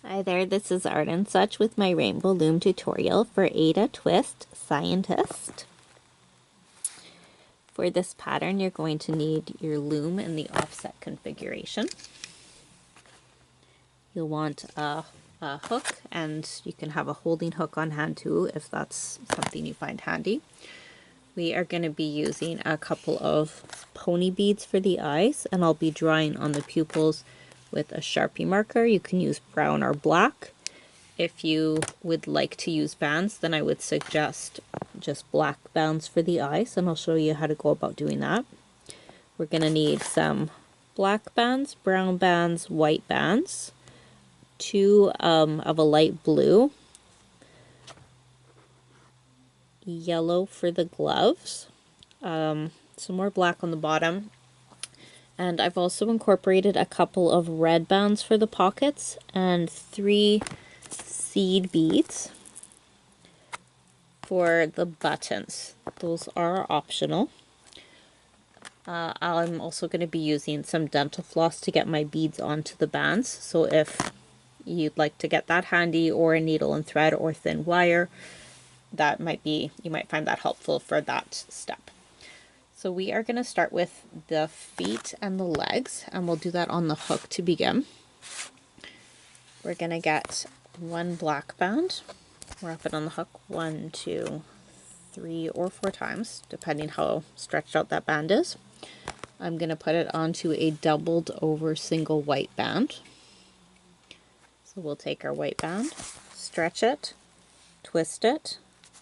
Hi there, this is Art and Such with my Rainbow Loom tutorial for Ada Twist Scientist. For this pattern, you're going to need your loom in the offset configuration. You'll want a hook, and you can have a holding hook on hand too if that's something you find handy. We are going to be using a couple of pony beads for the eyes, and I'll be drawing on the pupils with a Sharpie marker. You can use brown or black. If you would like to use bands, then I would suggest just black bands for the eyes, and I'll show you how to go about doing that. We're going to need some black bands, brown bands, white bands, two of a light blue, yellow for the gloves, some more black on the bottom, and I've also incorporated a couple of red bands for the pockets and 3 seed beads for the buttons. Those are optional. I'm also going to be using some dental floss to get my beads onto the bands, so if you'd like to get that handy, or a needle and thread or thin wire, that might be, you might find that helpful for that step. So we are going to start with the feet and the legs, and we'll do that on the hook to begin. We're going to get 1 black band, wrap it on the hook 1, 2, 3, or 4 times, depending how stretched out that band is. I'm going to put it onto a doubled over single white band. So we'll take our white band, stretch it, twist it,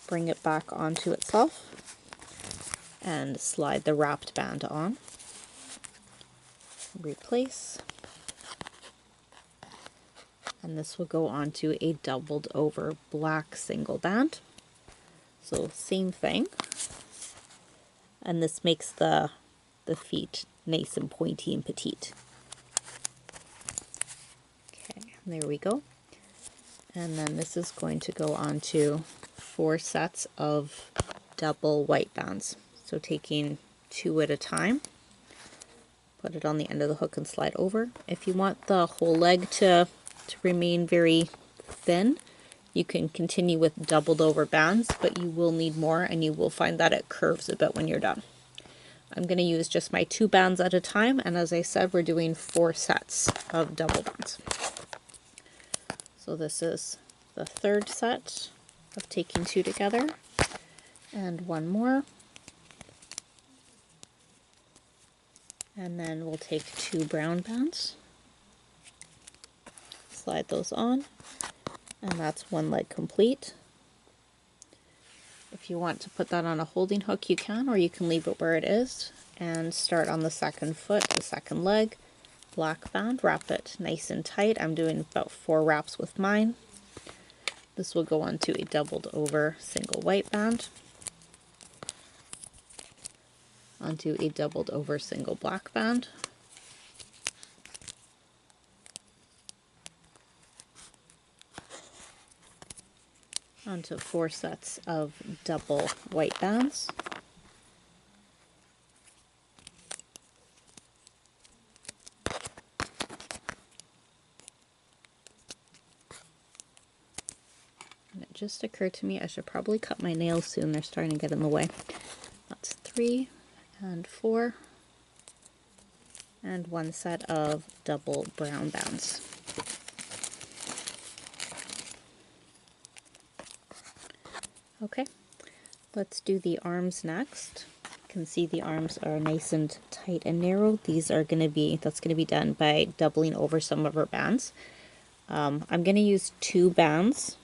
bring it back onto itself, and slide the wrapped band on. Replace. And this will go onto a doubled over black single band. So same thing. And this makes the feet nice and pointy and petite. Okay, there we go. And then this is going to go onto 4 sets of double white bands. So taking 2 at a time, put it on the end of the hook and slide over. If you want the whole leg to remain very thin, you can continue with doubled over bands, but you will need more, and you will find that it curves a bit when you're done. I'm going to use just my 2 bands at a time, and as I said, we're doing 4 sets of double bands. So this is the 3rd set of taking 2 together, and 1 more. And then we'll take 2 brown bands, slide those on, and that's 1 leg complete. If you want to put that on a holding hook, you can, or you can leave it where it is and start on the 2nd foot, the 2nd leg, black band, wrap it nice and tight. I'm doing about 4 wraps with mine. This will go onto a doubled over single white band, onto a doubled over single black band, onto 4 sets of double white bands, and it just occurred to me I should probably cut my nails soon, they're starting to get in the way. That's 3 and 4, and 1 set of double brown bands. Okay, let's do the arms next. You can see the arms are nice and tight and narrow. That's going to be done by doubling over some of our bands. I'm going to use 2 bands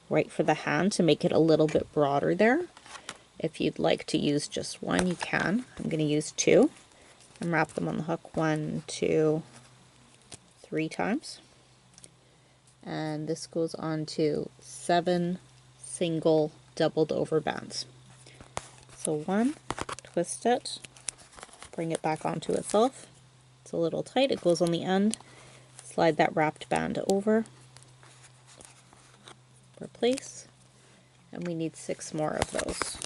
right for the hand to make it a little bit broader there. If you'd like to use just 1, you can. I'm going to use 2 and wrap them on the hook 1, 2, 3 times. And this goes on to 7 single doubled over bands. So 1, twist it, bring it back onto itself. It's a little tight, it goes on the end. Slide that wrapped band over, replace, and we need 6 more of those.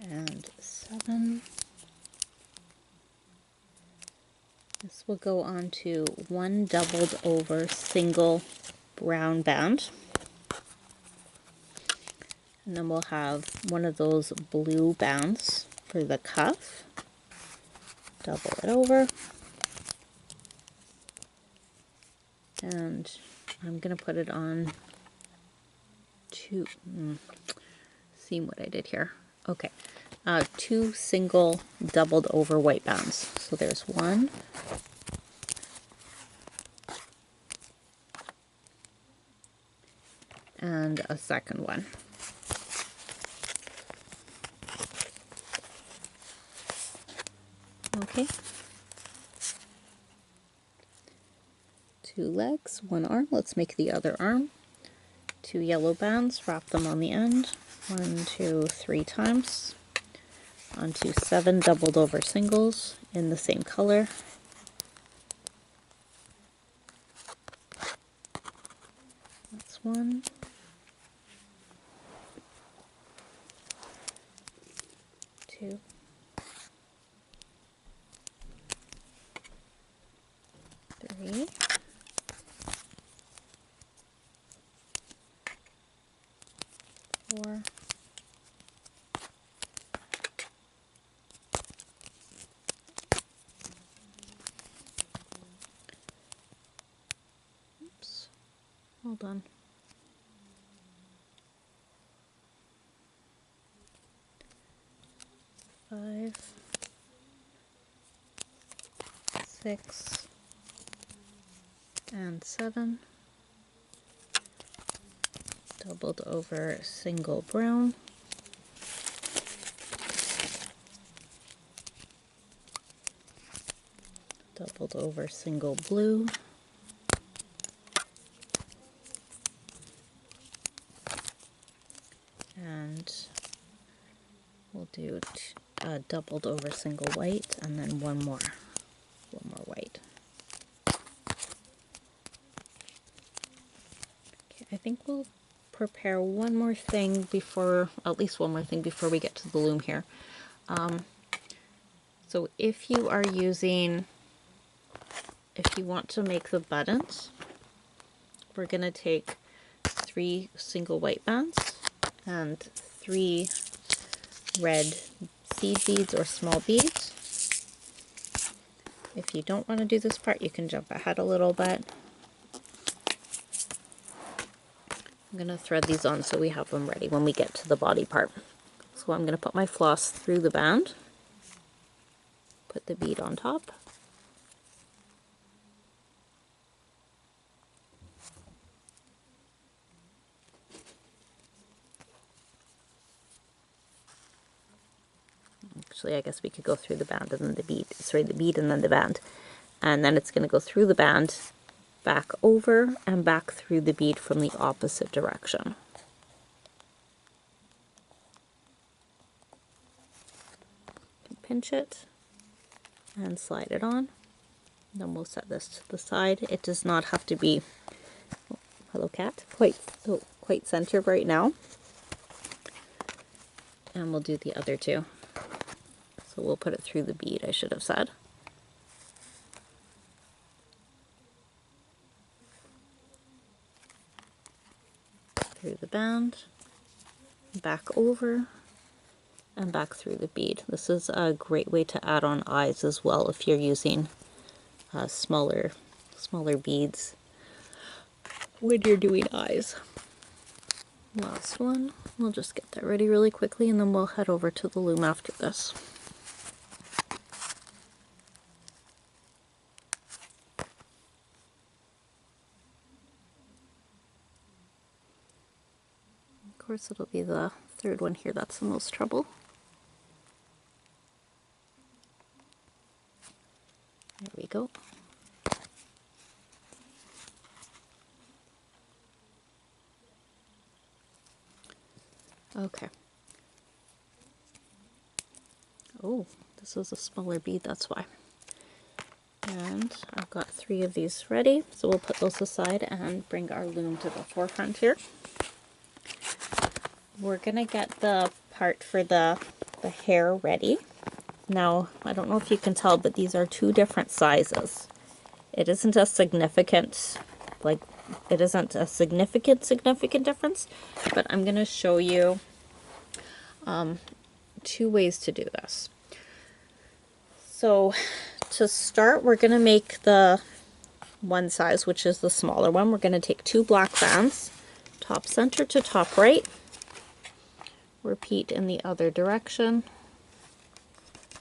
and 7. This will go on to one doubled over single brown band. And then we'll have one of those blue bands for the cuff. Double it over. And I'm going to put it on two, see what I did here. Okay, 2 single doubled over white bands. So there's one. And a second one. Okay. 2 legs, 1 arm. Let's make the other arm. 2 yellow bands, wrap them on the end. 1, 2, 3 times. Onto 7 doubled over singles in the same color. That's 1. 2. 3. 4. 5, 6, and 7. Doubled over single brown. Doubled over single blue. And we'll do doubled over single white, and then one more white. Okay, I think we'll prepare one more thing before, at least one more thing before we get to the loom here. So if you are using, if you want to make the buttons, we're going to take 3 single white bands and 3 red seed beads or small beads. If you don't want to do this part, you can jump ahead a little bit. I'm going to thread these on so we have them ready when we get to the body part. So I'm going to put my floss through the band, put the bead on top, actually I guess we could go through the band and then the bead, sorry, the bead and then the band, and then it's going to go through the band, back over and back through the bead from the opposite direction. Pinch it and slide it on. Then we'll set this to the side. It does not have to be, oh, hello cat, quite centered right now. And we'll do the other two. So we'll put it through the bead, I should have said. Through the band, back over, and back through the bead. This is a great way to add on eyes as well if you're using smaller beads when you're doing eyes. Last one. We'll just get that ready really quickly and then we'll head over to the loom after this. Of course it'll be the third one here that's the most trouble. There we go. Okay. Oh, this is a smaller bead, that's why. And I've got 3 of these ready, so we'll put those aside and bring our loom to the forefront here. We're gonna get the part for the the hair ready. Now, I don't know if you can tell, but these are two different sizes. It isn't a significant, like, it isn't a significant difference, but I'm going to show you two ways to do this. So to start, we're going to make the one size, which is the smaller one. We're going to take 2 black bands, top center to top right, repeat in the other direction,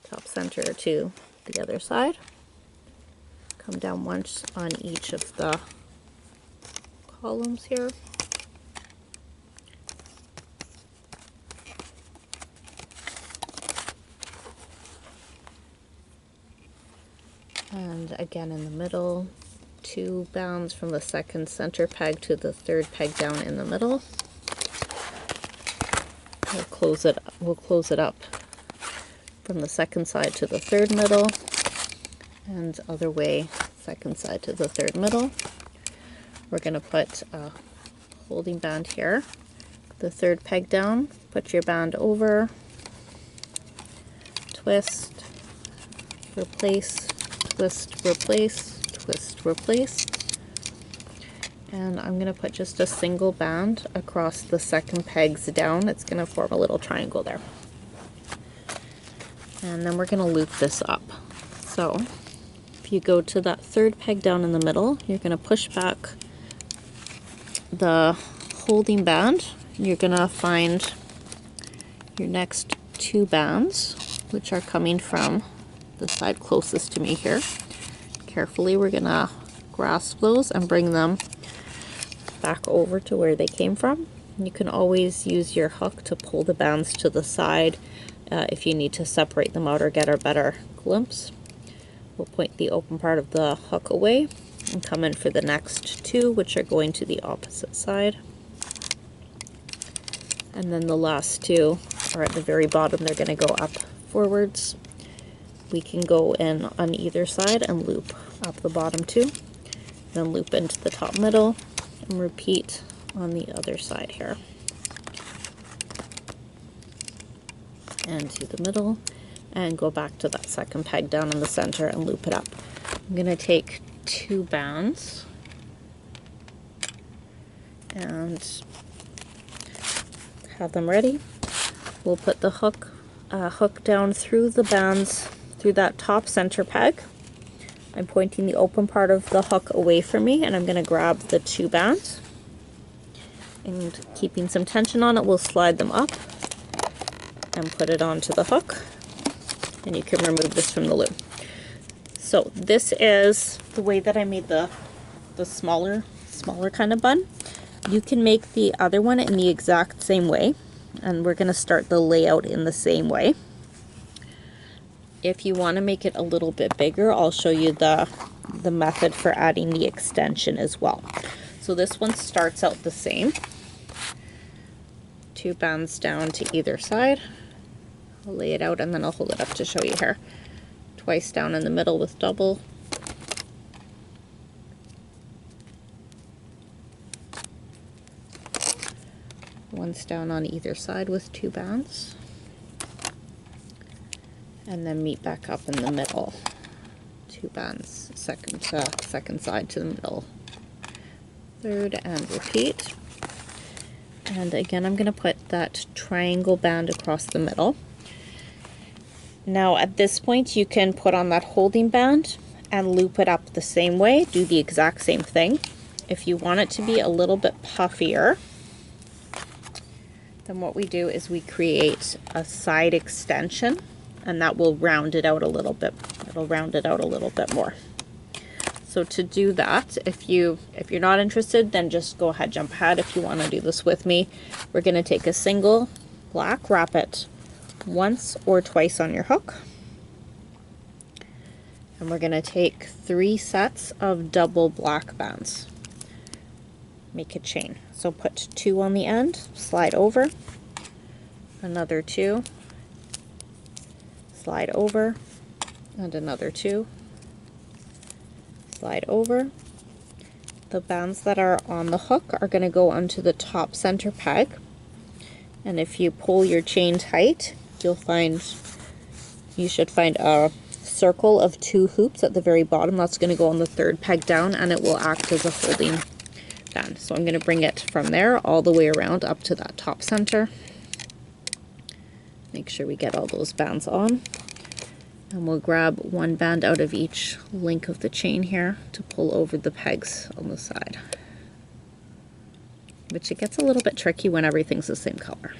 top center to the other side, come down once on each of the columns here, and again in the middle, 2 bounds from the second center peg to the third peg down in the middle. We'll close it up from the second side to the third middle, and other way, second side to the third middle. We're going to put a holding band here, the third peg down, put your band over, twist, replace, twist, replace, twist, replace. And I'm going to put just a single band across the second pegs down. It's going to form a little triangle there. And then we're going to loop this up. So if you go to that third peg down in the middle, you're going to push back the holding band. You're going to find your next 2 bands, which are coming from the side closest to me here. Carefully, we're going to grasp those and bring them back over to where they came from. You can always use your hook to pull the bands to the side if you need to separate them out or get a better glimpse. We'll point the open part of the hook away and come in for the next 2, which are going to the opposite side. And then the last 2 are at the very bottom. They're going to go up forwards. We can go in on either side and loop up the bottom 2, then loop into the top middle, and repeat on the other side here. And to the middle, and go back to that second peg down in the center and loop it up. I'm going to take 2 bands and have them ready. We'll put the hook down through the bands, through that top center peg. I'm pointing the open part of the hook away from me, and I'm going to grab the 2 bands, and keeping some tension on it, we'll slide them up and put it onto the hook, and you can remove this from the loom. So this is the way that I made the smaller kind of bun. You can make the other one in the exact same way, and we're going to start the layout in the same way. If you want to make it a little bit bigger, I'll show you the method for adding the extension as well. So this one starts out the same. 2 bands down to either side. I'll lay it out and then I'll hold it up to show you here. Twice down in the middle with double. Once down on either side with 2 bands. And then meet back up in the middle. 2 bands, second side to the middle. Third, and repeat. And again, I'm going to put that triangle band across the middle. Now at this point, you can put on that holding band and loop it up the same way, do the exact same thing. If you want it to be a little bit puffier, then what we do is we create a side extension, and that will round it out a little bit. It'll round it out a little bit more. So to do that, if you're not interested, then just go ahead, jump ahead. If you want to do this with me, we're going to take a single black, wrap it once or twice on your hook, and we're going to take 3 sets of double black bands. Make a chain. So put 2 on the end, slide over, another 2, slide over, and another 2, slide over. The bands that are on the hook are going to go onto the top center peg, and if you pull your chain tight, you should find a circle of 2 hoops at the very bottom. That's going to go on the 3rd peg down, and it will act as a holding band. So I'm going to bring it from there all the way around up to that top center. Make sure we get all those bands on. And we'll grab 1 band out of each link of the chain here to pull over the pegs on the side. Which it gets a little bit tricky when everything's the same color.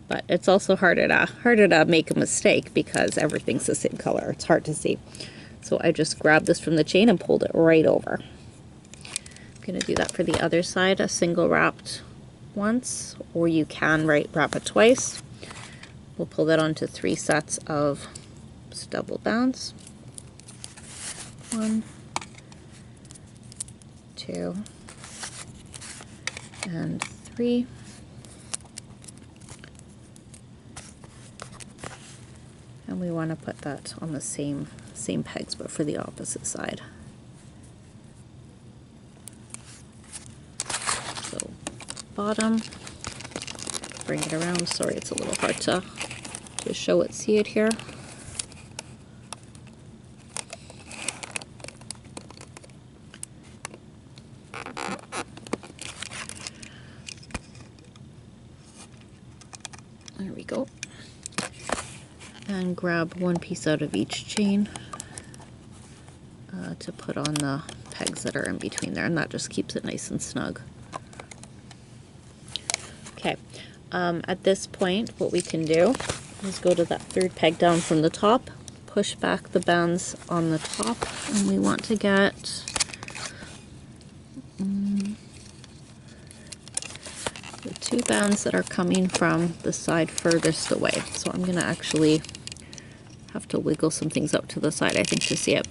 But it's also harder to make a mistake because everything's the same color. It's hard to see. So I just grabbed this from the chain and pulled it right over. I'm going to do that for the other side, a single wrapped once, or you can wrap it twice. We'll pull that onto 3 sets of double bands. 1, 2, and 3. And we want to put that on the same pegs, but for the opposite side. So bottom, bring it around. Sorry, it's a little hard to see it here. There we go. And grab 1 piece out of each chain to put on the pegs that are in between there, and that just keeps it nice and snug. Okay, at this point what we can do is go to that 3rd peg down from the top, push back the bands on the top, and we want to get the 2 bands that are coming from the side furthest away. So I'm going to actually have to wiggle some things out to the side, I think, to see it.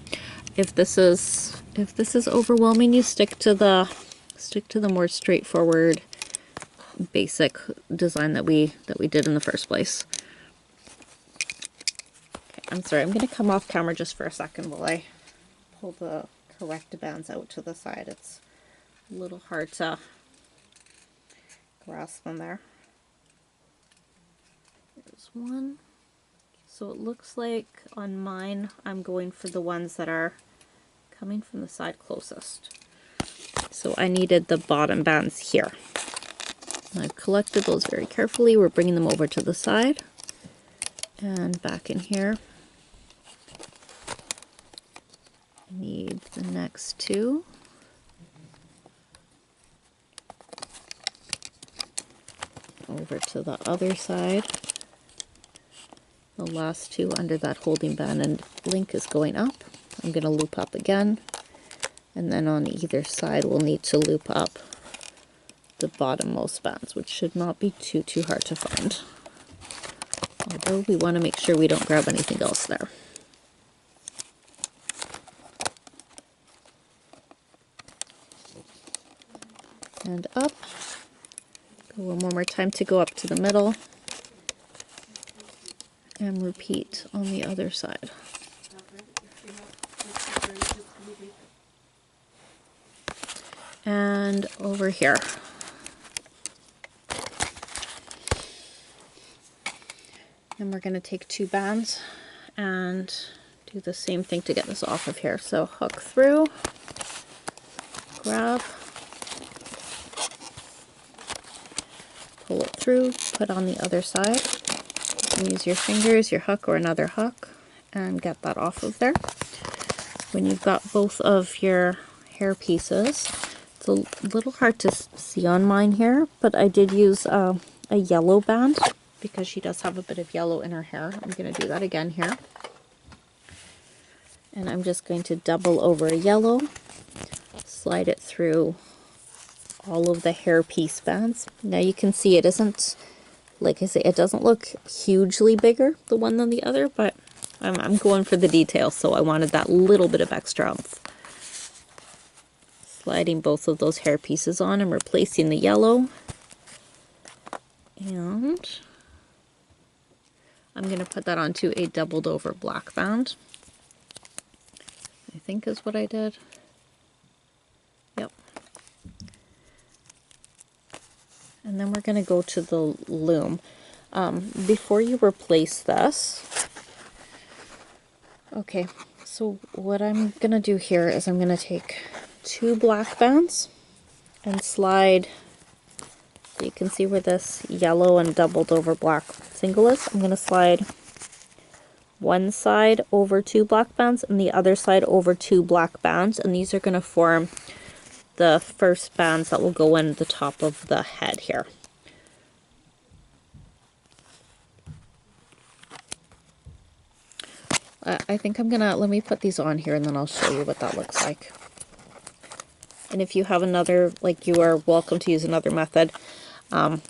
If this is overwhelming you, stick to the more straightforward basic design that we did in the first place. Okay, I'm sorry, I'm going to come off camera just for a second while I pull the correct bands out to the side. It's a little hard to grasp them there. There's 1. So it looks like on mine I'm going for the ones that are coming from the side closest. So I needed the bottom bands here. I've collected those very carefully. We're bringing them over to the side and back in here. I need the next 2. Over to the other side. The last 2 under that holding band and link is going up. I'm going to loop up again, and then on either side we'll need to loop up the bottommost bands, which should not be too hard to find. Although we want to make sure we don't grab anything else there. And up. Go one more time to go up to the middle. And repeat on the other side. And over here. And we're going to take 2 bands and do the same thing to get this off of here. So hook through, grab, pull it through, put on the other side. Use your fingers, your hook, or another hook, and get that off of there. When you've got both of your hair pieces, it's a little hard to see on mine here, but I did use a yellow band because she does have a bit of yellow in her hair. I'm going to do that again here. And I'm just going to double over a yellow, slide it through all of the hair piece bands. Now you can see it isn't, like I say, it doesn't look hugely bigger, the one than the other, but I'm going for the details, so I wanted that little bit of extra oomph. Sliding both of those hair pieces on and replacing the yellow. And I'm going to put that onto a doubled over black band, I think is what I did. Yep. And then we're going to go to the loom. Before you replace this, okay, so what I'm gonna do here is I'm gonna take 2 black bands and slide, so you can see where this yellow and doubled over black single is. I'm gonna slide one side over 2 black bands and the other side over 2 black bands, and these are gonna form the first bands that will go in the top of the head here. I think I'm gonna, let me put these on here and then I'll show you what that looks like. And if you have another, like, you are welcome to use another method. Let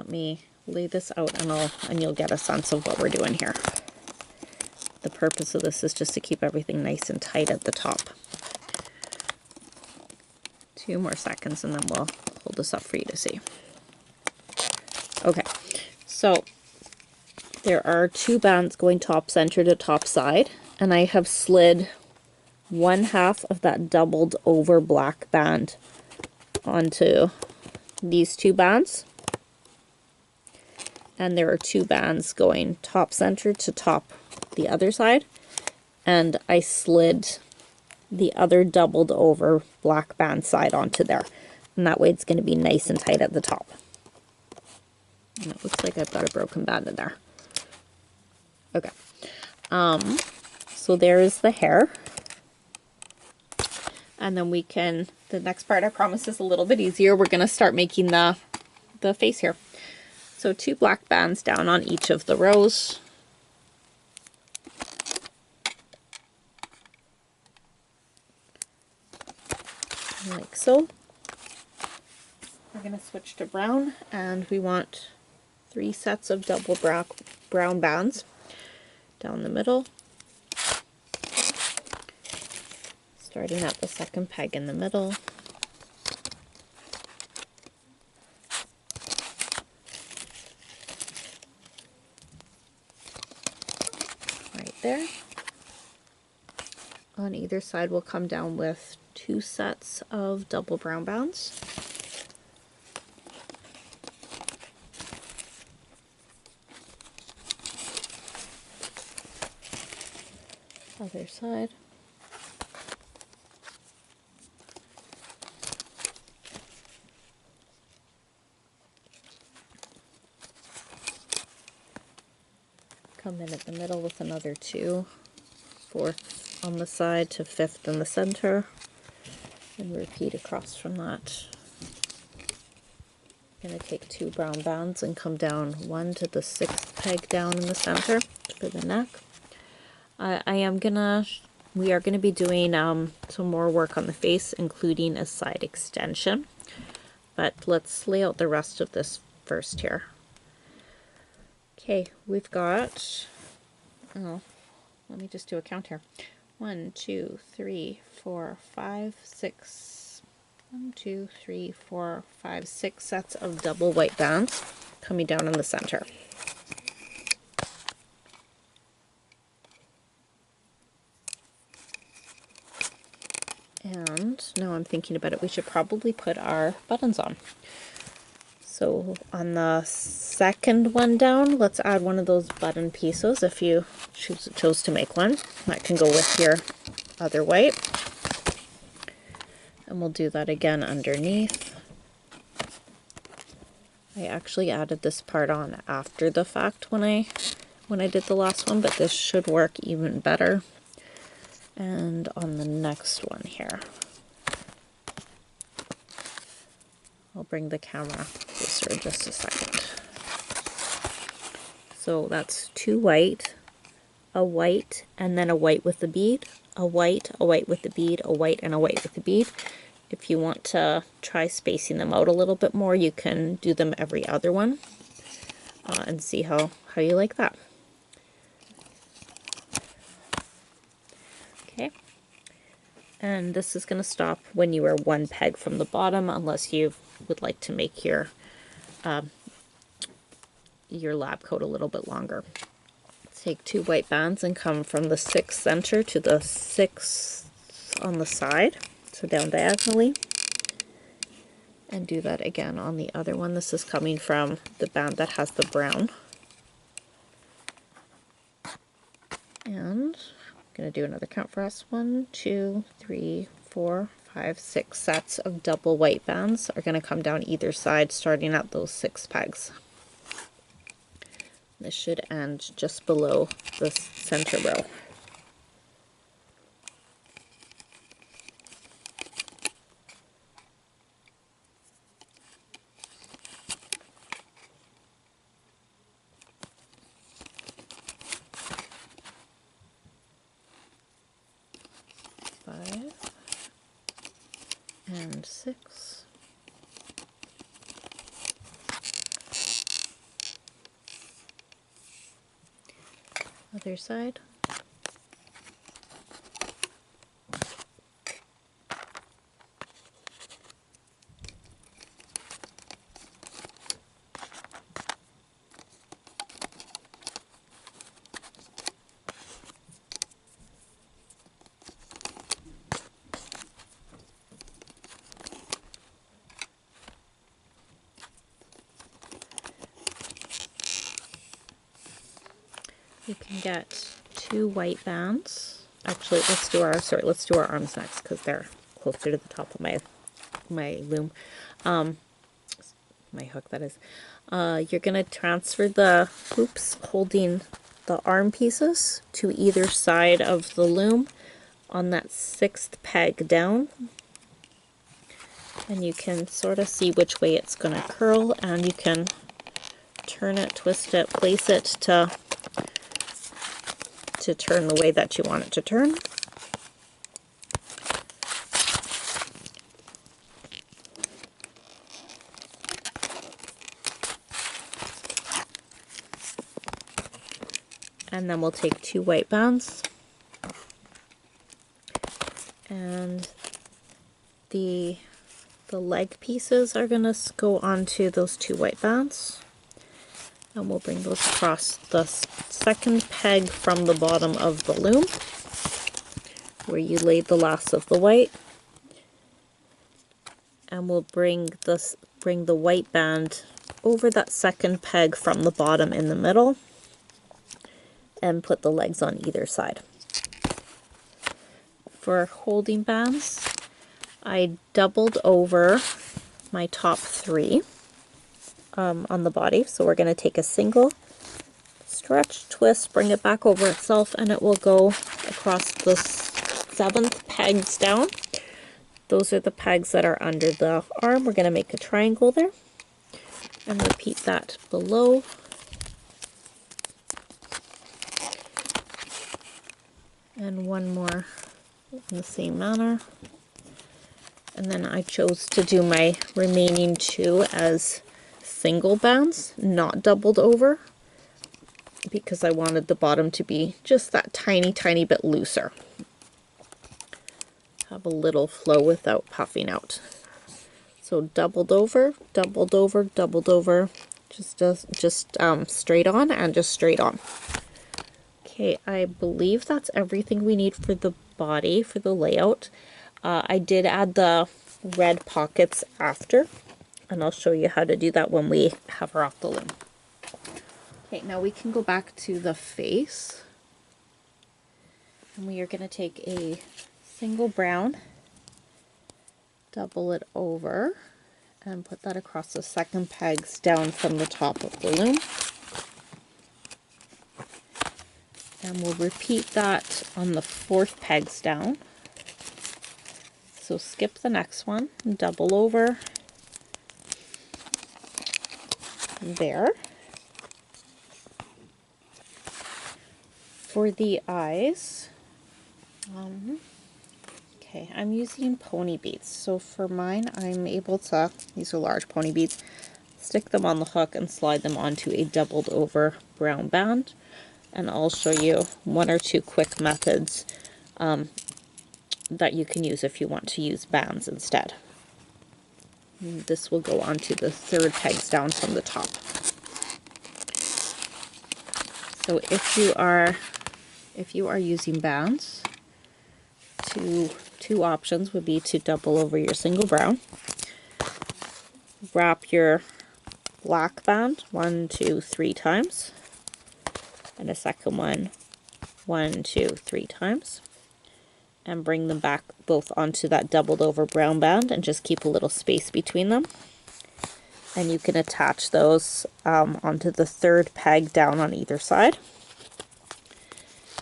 me lay this out and you'll get a sense of what we're doing here. The purpose of this is just to keep everything nice and tight at the top. 2 more seconds and then we'll hold this up for you to see. Okay, so there are 2 bands going top center to top side, and I have slid 1/2 of that doubled over black band onto these 2 bands. And there are 2 bands going top center to top the other side, and I slid the other doubled over black band side onto there, and that way it's going to be nice and tight at the top. And it looks like I've got a broken band in there. Okay, so there is the hair, and then we can, the next part I promise is a little bit easier. We're going to start making the face here. So 2 black bands down on each of the rows. Like so. We're going to switch to brown, and we want 3 sets of double brown bands down the middle, starting at the second peg in the middle. Right there. On either side we'll come down with 2 sets of double brown bands. Other side. Come in at the middle with another 2, 4th on the side to 5th in the center, and repeat across from that. I'm going to take 2 brown bands and come down 1 to the 6th peg down in the center for the neck. We are gonna be doing some more work on the face, including a side extension. But let's lay out the rest of this first here. Okay, we've got, oh, let me just do a count here. 1, 2, 3, 4, 5, 6. 1, 2, 3, 4, 5, 6 sets of double white bands coming down in the center. And now I'm thinking about it, we should probably put our buttons on. So on the second one down, let's add one of those button pieces if you chose to make one. That can go with your other white. And we'll do that again underneath. I actually added this part on after the fact when I did the last one, but this should work even better. And on the next one here, I'll bring the camera closer in just a second. So that's 2 white, a white, and then a white with the bead, a white with the bead, a white, and a white with the bead. If you want to try spacing them out a little bit more, you can do them every other one and see how you like that. Okay, and this is going to stop when you are 1 peg from the bottom, unless you would like to make your lab coat a little bit longer. Take 2 white bands and come from the 6th center to the 6th on the side, so down diagonally, And do that again on the other one. This is coming from the band that has the brown. And I'm going to do another count for us. 1, 2, 3, 4, 5, 6 sets of double white bands are going to come down either side, starting at those 6 pegs. This should end just below the center row. And 6. Other side. You can get 2 white bands. Actually, let's do our arms next because they're closer to the top of my loom. My hook, that is. You're going to transfer the hoops holding the arm pieces to either side of the loom on that 6th peg down. And you can sort of see which way it's going to curl, and you can turn it, twist it, place it to turn the way that you want it to turn. And then we'll take 2 white bands, and the leg pieces are going to go onto those 2 white bands, and we'll bring those across the 2nd peg from the bottom of the loom where you laid the last of the white, and we'll bring the white band over that 2nd peg from the bottom in the middle and put the legs on either side. For holding bands, I doubled over my top 3 on the body. So we're going to take a single, stretch, twist, bring it back over itself, and it will go across the 7th pegs down. Those are the pegs that are under the arm. We're going to make a triangle there and repeat that below. And one more in the same manner. And then I chose to do my remaining 2 as single bands, not doubled over, because I wanted the bottom to be just that tiny bit looser. Have a little flow without puffing out. So doubled over, doubled over, doubled over, just straight on and just straight on. Okay, I believe that's everything we need for the body, for the layout. I did add the red pockets after, and I'll show you how to do that when we have her off the loom. Okay, now we can go back to the face, and we are going to take a single brown, double it over, and put that across the 2nd pegs down from the top of the loom. And we'll repeat that on the 4th pegs down. So skip the next one, double over there. For the eyes, okay, I'm using pony beads. So for mine, I'm able to, these are large pony beads, stick them on the hook and slide them onto a doubled over brown band. And I'll show you 1 or 2 quick methods that you can use if you want to use bands instead. And this will go onto the 3rd pegs down from the top. So if you are using bands, two options would be to double over your single brown wrap your black band 1, 2, 3 times, and a second one 1, 2, 3 times, and bring them back both onto that doubled over brown band and just keep a little space between them. And you can attach those onto the third peg down on either side.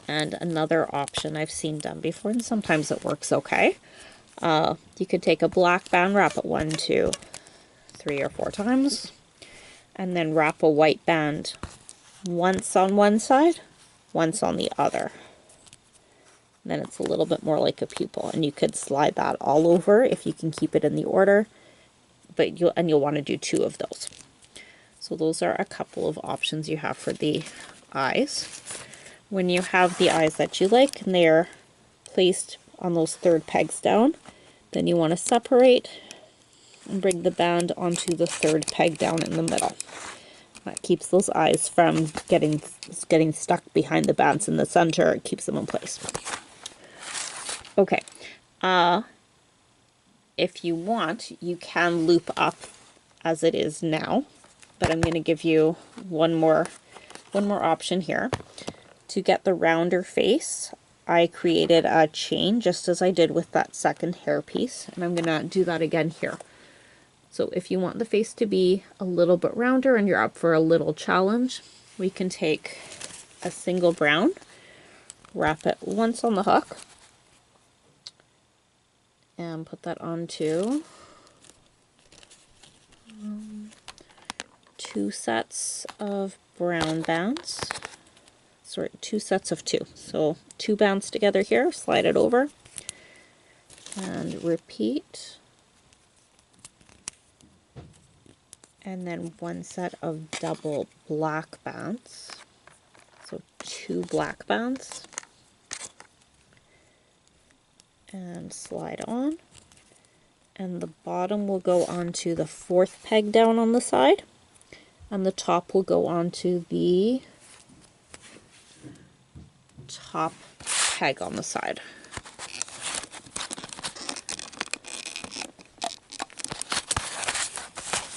And another option I've seen done before, and sometimes it works okay, you could take a black band, wrap it 1, 2, 3 or 4 times, and then wrap a white band once on one side, once on the other. And then it's a little bit more like a pupil, and you could slide that all over if you can keep it in the order, but you'll want to do 2 of those. So those are a couple of options you have for the eyes. When you have the eyes that you like and they're placed on those third pegs down, then you want to separate and bring the band onto the third peg down in the middle. That keeps those eyes from getting stuck behind the bands in the center. It keeps them in place. Okay, if you want, you can loop up as it is now, but I'm going to give you one more option here. To get the rounder face, I created a chain just as I did with that second hair piece, and I'm going to do that again here. So if you want the face to be a little bit rounder and you're up for a little challenge, we can take a single brown, wrap it once on the hook, and put that onto 2 sets of brown bands. Sorry, 2 sets of 2. So 2 bands together here, slide it over, and repeat. And then 1 set of double black bands. So 2 black bands. And slide on. And the bottom will go onto the 4th peg down on the side. And the top will go onto the top peg on the side.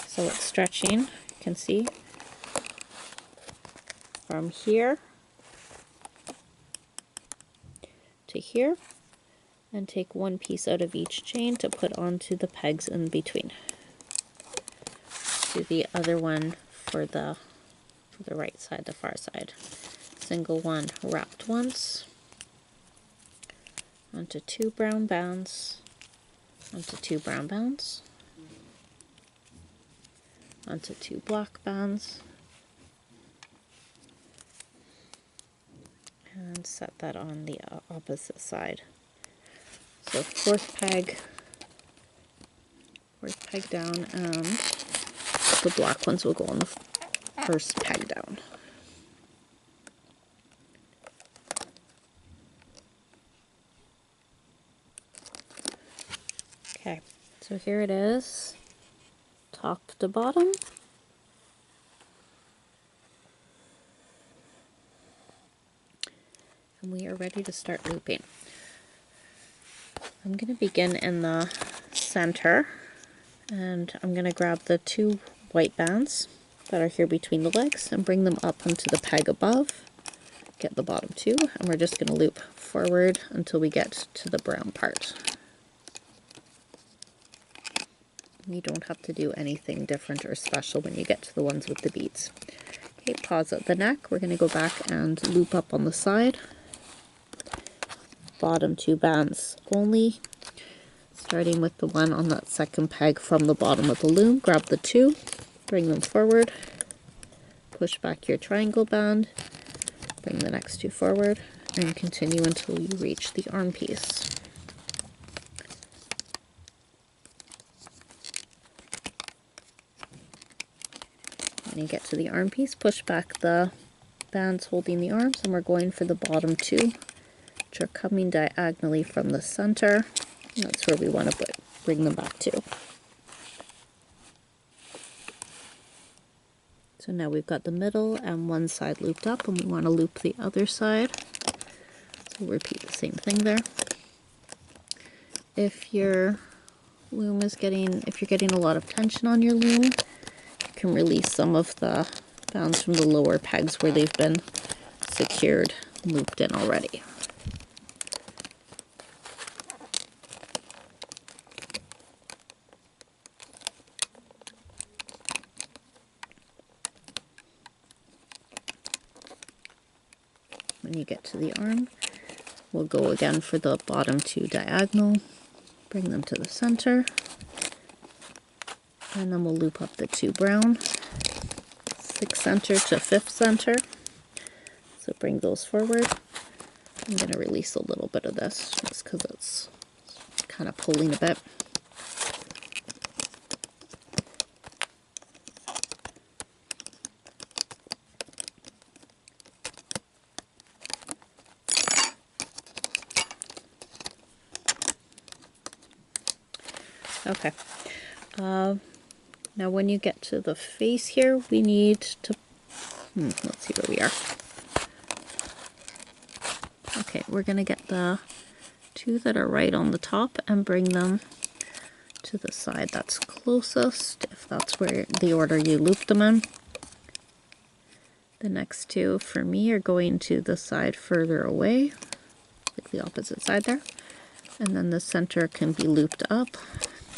So it's stretching, you can see, from here to here, and take 1 piece out of each chain to put onto the pegs in between. Do the other one for the right side, the far side. Single one wrapped once, onto 2 brown bands, onto 2 brown bands, onto 2 black bands, and set that on the opposite side. So 4th peg down, and the black ones will go on the 1st peg down. Okay, so here it is, top to bottom. And we are ready to start looping. I'm going to begin in the center, and I'm going to grab the 2 white bands that are here between the legs and bring them up onto the peg above. Get the bottom 2, and we're just going to loop forward until we get to the brown part. You don't have to do anything different or special when you get to the ones with the beads. Okay, pause at the neck. We're going to go back and loop up on the side. Bottom 2 bands only. Starting with the one on that 2nd peg from the bottom of the loom. Grab the 2, bring them forward, push back your triangle band, bring the next 2 forward, and continue until you reach the arm piece. When you get to the arm piece, push back the bands holding the arms, and we're going for the bottom 2, which are coming diagonally from the center. And that's where we want to bring them back to. So now we've got the middle and one side looped up, and we want to loop the other side. So we'll repeat the same thing there. If you're loom is getting, if you're getting a lot of tension on your loom, you can release some of the bands from the lower pegs where they've been secured, looped in already. When you get to the arm, we'll go again for the bottom 2 diagonal, bring them to the center, and then we'll loop up the 2 brown, 6th center to 5th center. So bring those forward. I'm going to release a little bit of this just because it's kind of pulling a bit. Okay. Now when you get to the face here, we need to, let's see where we are. Okay, we're going to get the 2 that are right on the top and bring them to the side that's closest, if that's where the order you loop them in. The next 2 for me are going to the side further away, like the opposite side there. And then the center can be looped up.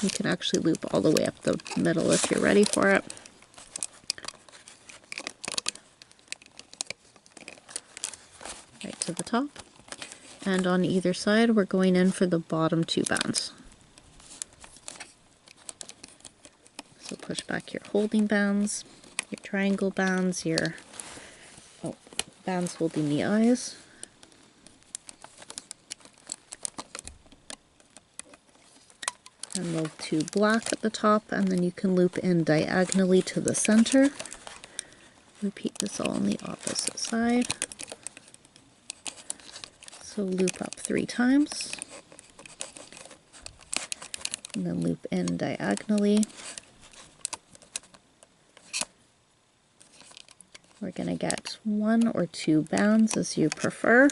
You can actually loop all the way up the middle if you're ready for it. Right to the top. And on either side, we're going in for the bottom 2 bands. So push back your holding bands, your triangle bands, your bands holding the eyes. And the 2 black at the top, and then you can loop in diagonally to the center. Repeat this all on the opposite side. So loop up 3 times, and then loop in diagonally. We're going to get 1 or 2 bands as you prefer.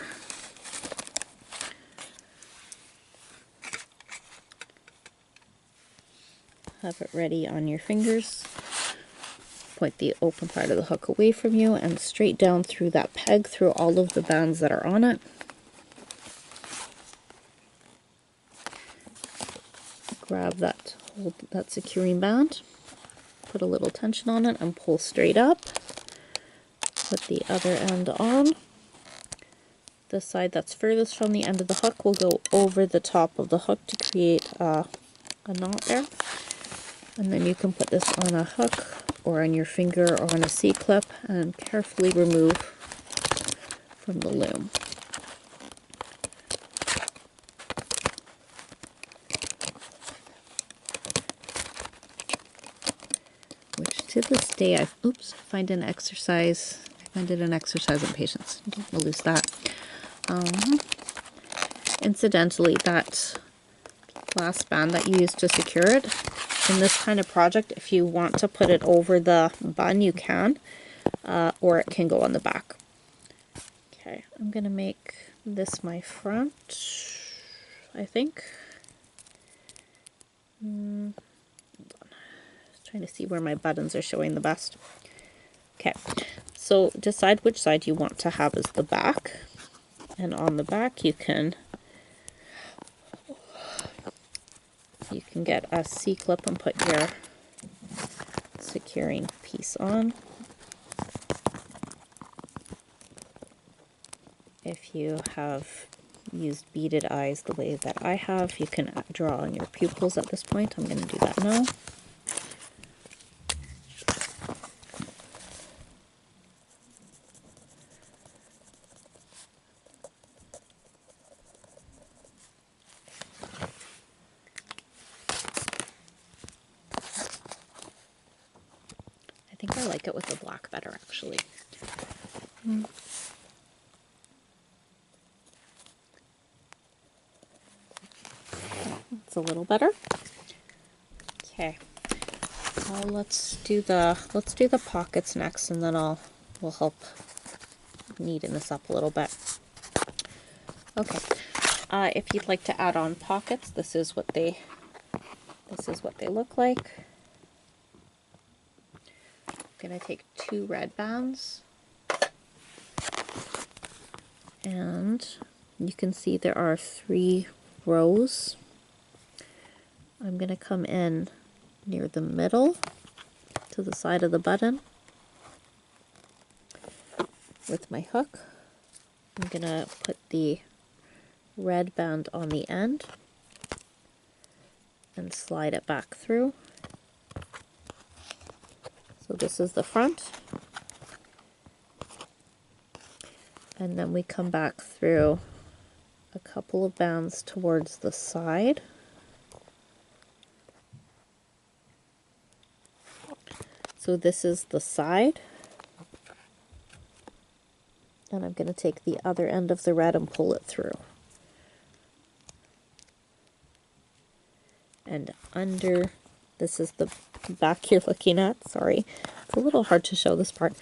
Have it ready on your fingers. Point the open part of the hook away from you and straight down through that peg through all of the bands that are on it. Grab that, hold that securing band, put a little tension on it and pull straight up. Put the other end on. The side that's furthest from the end of the hook will go over the top of the hook to create a knot there. And then you can put this on a hook or on your finger or on a C-clip and carefully remove from the loom. Which to this day I find it an exercise in patience. Don't want to lose that. Incidentally, that last band that you used to secure it, in this kind of project, if you want to put it over the bun, you can, or it can go on the back. Okay, I'm going to make this my front, I think. Hold on. Just trying to see where my buttons are showing the best. Okay, so decide which side you want to have as the back, and on the back you can get a C-clip and put your securing piece on. If you have used beaded eyes the way that I have, you can draw on your pupils at this point. I'm going to do that now. I think I like it with the black better, actually. It's a little better. Okay. Let's do the pockets next, and then we'll help neaten this up a little bit. Okay. If you'd like to add on pockets, this is what they This is what they look like. I'm going to take 2 red bands, and you can see there are 3 rows. I'm going to come in near the middle to the side of the button with my hook. I'm going to put the red band on the end and slide it back through. So this is the front, and then we come back through a couple of bands towards the side. So this is the side, and I'm going to take the other end of the red and pull it through. And under, this is the back you're looking at, sorry, it's a little hard to show this part.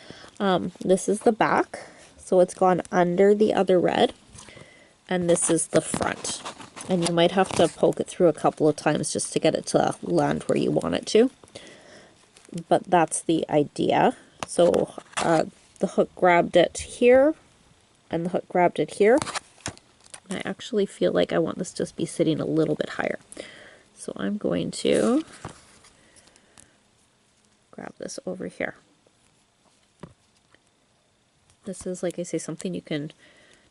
This is the back, so it's gone under the other red, and this is the front. And you might have to poke it through a couple of times just to get it to land where you want it to. But that's the idea. So the hook grabbed it here, and the hook grabbed it here. And I actually feel like I want this to just be sitting a little bit higher. So I'm going to grab this over here. This is, like I say, something you can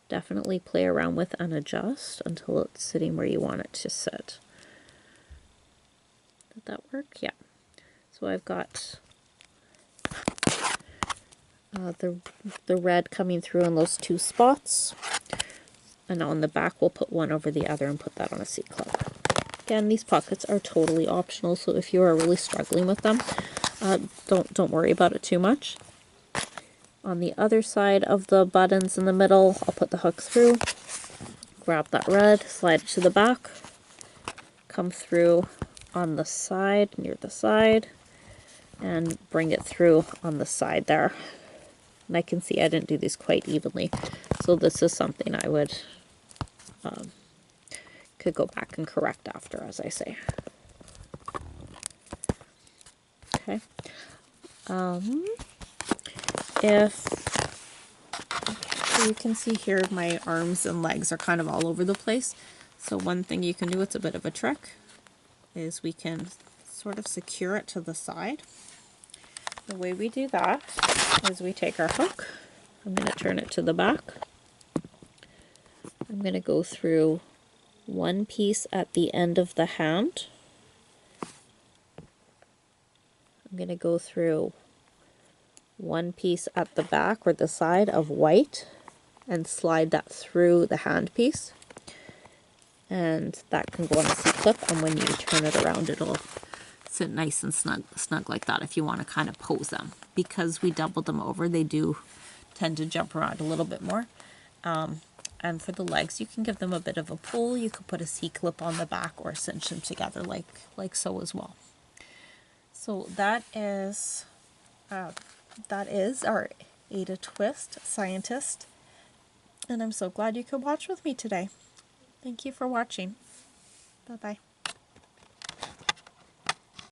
definitely play around with and adjust until it's sitting where you want it to sit. Did that work? Yeah. So I've got the red coming through in those 2 spots. And on the back we'll put one over the other and put that on a C-clip. Again, these pockets are totally optional, so if you are really struggling with them, don't worry about it too much. On the other side of the buttons in the middle, I'll put the hook through, grab that red, slide it to the back, come through on the side, near the side, and bring it through on the side there. And I can see I didn't do these quite evenly, so this is something I would could go back and correct after, as I say. Okay. So you can see here my arms and legs are kind of all over the place. So one thing you can do, it's a bit of a trick, is we can sort of secure it to the side. The way we do that is we take our hook, I'm going to turn it to the back. I'm going to go through one piece at the end of the hand. I'm going to go through one piece at the back or the side of white and slide that through the hand piece. And that can go on a C-clip, and when you turn it around it'll sit nice and snug like that if you want to kind of pose them. Because we doubled them over, they do tend to jump around a little bit more. And for the legs, you can give them a bit of a pull. You could put a C-clip on the back or cinch them together like so as well. So that is our Ada Twist Scientist. And I'm so glad you could watch with me today. Thank you for watching. Bye-bye.